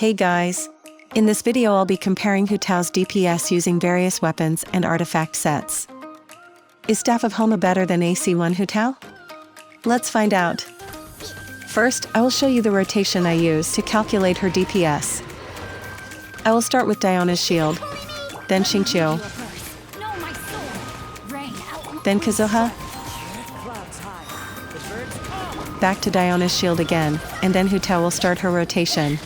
Hey guys! In this video I'll be comparing Hu Tao's DPS using various weapons and artifact sets. Is Staff of Homa better than C1 Hu Tao? Let's find out. First, I will show you the rotation I use to calculate her DPS. I will start with Diana's shield, then Shimenawa, then Kazuha, back to Diana's shield again, and then Hu Tao will start her rotation.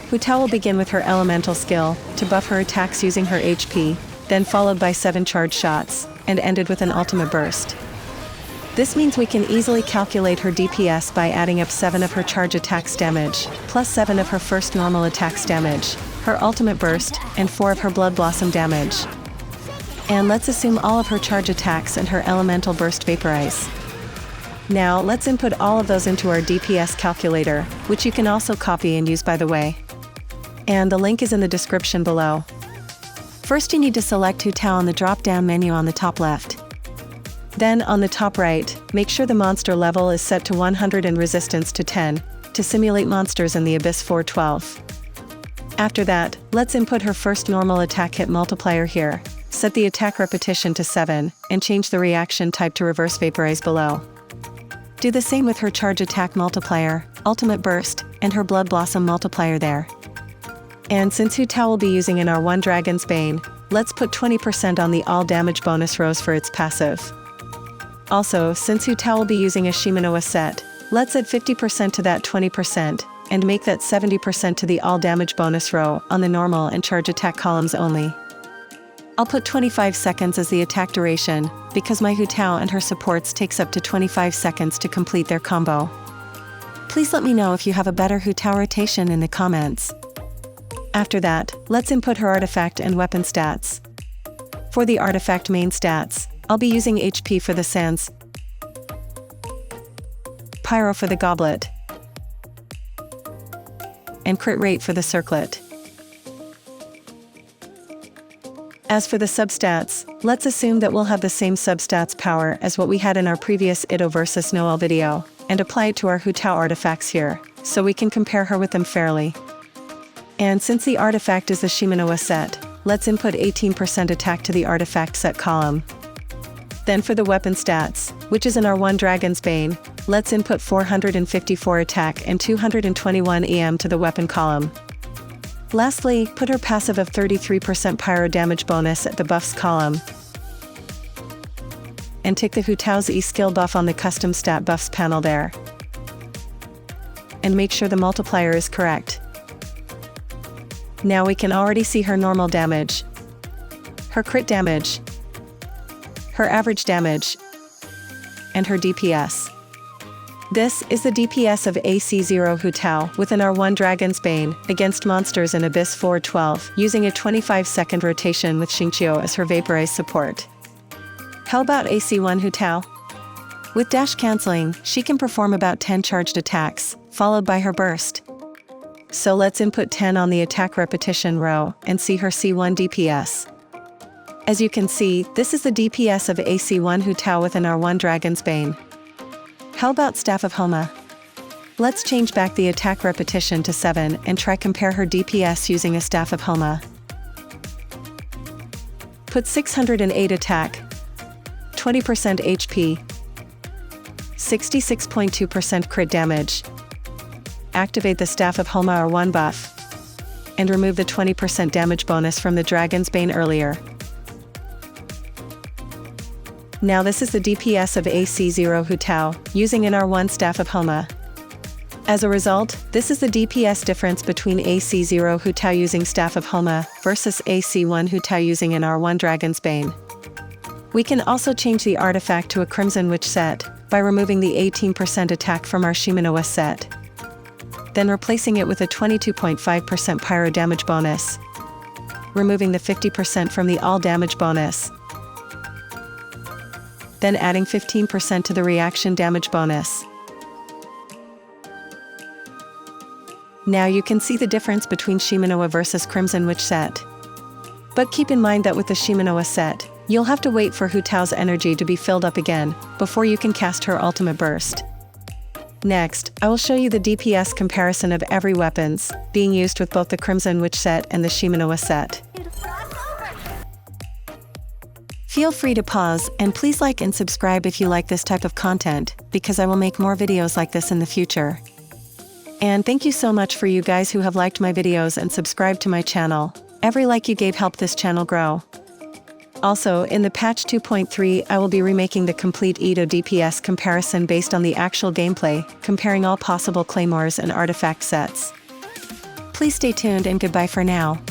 Hu Tao will begin with her elemental skill, to buff her attacks using her HP, then followed by 7 charge shots, and ended with an ultimate burst. This means we can easily calculate her DPS by adding up 7 of her charge attacks damage, plus 7 of her first normal attacks damage, her ultimate burst, and 4 of her blood blossom damage. And let's assume all of her charge attacks and her elemental burst vaporize. Now let's input all of those into our DPS calculator, which you can also copy and use by the way. And the link is in the description below. First you need to select Hu Tao on the drop-down menu on the top left. Then on the top right, make sure the monster level is set to 100 and resistance to 10, to simulate monsters in the Abyss 412. After that, let's input her first normal attack hit multiplier here, set the attack repetition to 7, and change the reaction type to reverse vaporize below. Do the same with her charge attack multiplier, ultimate burst, and her blood blossom multiplier there. And since Hu Tao will be using in our one Dragon's Bane, let's put 20% on the all damage bonus rows for its passive. Also, since Hu Tao will be using a Shimenawa set, let's add 50% to that 20%, and make that 70% to the all damage bonus row on the normal and charge attack columns only. I'll put 25 seconds as the attack duration, because my Hu Tao and her supports takes up to 25 seconds to complete their combo. Please let me know if you have a better Hu Tao rotation in the comments. After that, let's input her artifact and weapon stats. For the artifact main stats, I'll be using HP for the Sans, Pyro for the Goblet, and crit rate for the Circlet. As for the substats, let's assume that we'll have the same substats power as what we had in our previous Ido vs Noel video, and apply it to our Hu Tao artifacts here, so we can compare her with them fairly. And since the artifact is the Shimenawa set, let's input 18% attack to the artifact set column. Then for the weapon stats, which is in our one Dragon's Bane, let's input 454 attack and 221 EM to the weapon column. Lastly, put her passive of 33% pyro damage bonus at the buffs column. And tick the Hu Tao's E skill buff on the custom stat buffs panel there. And make sure the multiplier is correct. Now we can already see her normal damage, her crit damage, her average damage, and her DPS. This is the DPS of C0 Hu Tao within our one Dragon's Bane against monsters in Abyss 412 using a 25-second rotation with Shimenawa as her vaporize support. How about C1 Hu Tao? With dash cancelling, she can perform about 10 charged attacks, followed by her burst. So let's input 10 on the attack repetition row and see her C1 DPS. As you can see, this is the DPS of C1 Hu Tao within our one Dragon's Bane. How about Staff of Homa? Let's change back the attack repetition to 7 and try compare her DPS using a Staff of Homa. Put 608 attack, 20% HP, 66.2% crit damage. Activate the Staff of Homa R1 buff, and remove the 20% damage bonus from the Dragon's Bane earlier. Now this is the DPS of C0 Hu Tao, using an R1 Staff of Homa. As a result, this is the DPS difference between C0 Hu Tao using Staff of Homa versus C1 Hu Tao using an R1 Dragon's Bane. We can also change the artifact to a Crimson Witch set, by removing the 18% attack from our Shimenawa set. Then replacing it with a 22.5% pyro damage bonus, removing the 50% from the all damage bonus, then adding 15% to the reaction damage bonus. Now you can see the difference between Shimenawa versus Crimson Witch set. But keep in mind that with the Shimenawa set, you'll have to wait for Hu Tao's energy to be filled up again, before you can cast her ultimate burst. Next, I will show you the DPS comparison of every weapons, being used with both the Crimson Witch set and the Shimenawa set. Feel free to pause, and please like and subscribe if you like this type of content, because I will make more videos like this in the future. And thank you so much for you guys who have liked my videos and subscribed to my channel. Every like you gave helped this channel grow. Also, in the patch 2.3, I will be remaking the complete Tao DPS comparison based on the actual gameplay, comparing all possible claymores and artifact sets. Please stay tuned and goodbye for now.